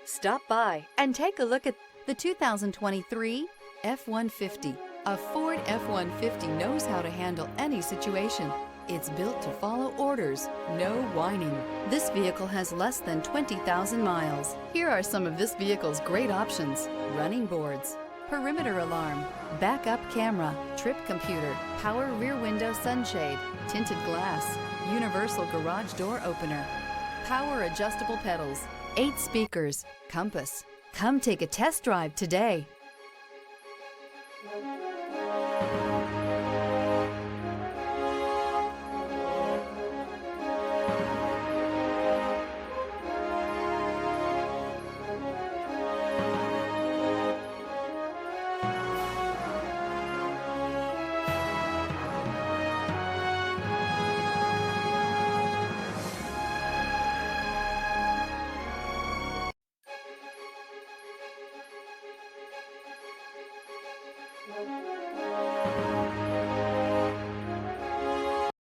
Stop by and take a look at the 2023 F-150. A Ford F-150 knows how to handle any situation. It's built to follow orders, no whining. This vehicle has less than 20,000 miles. Here are some of this vehicle's great options: running boards, perimeter alarm, backup camera, trip computer, power rear window sunshade, tinted glass, universal garage door opener, power adjustable pedals, 8 speakers, compass. Come take a test drive today.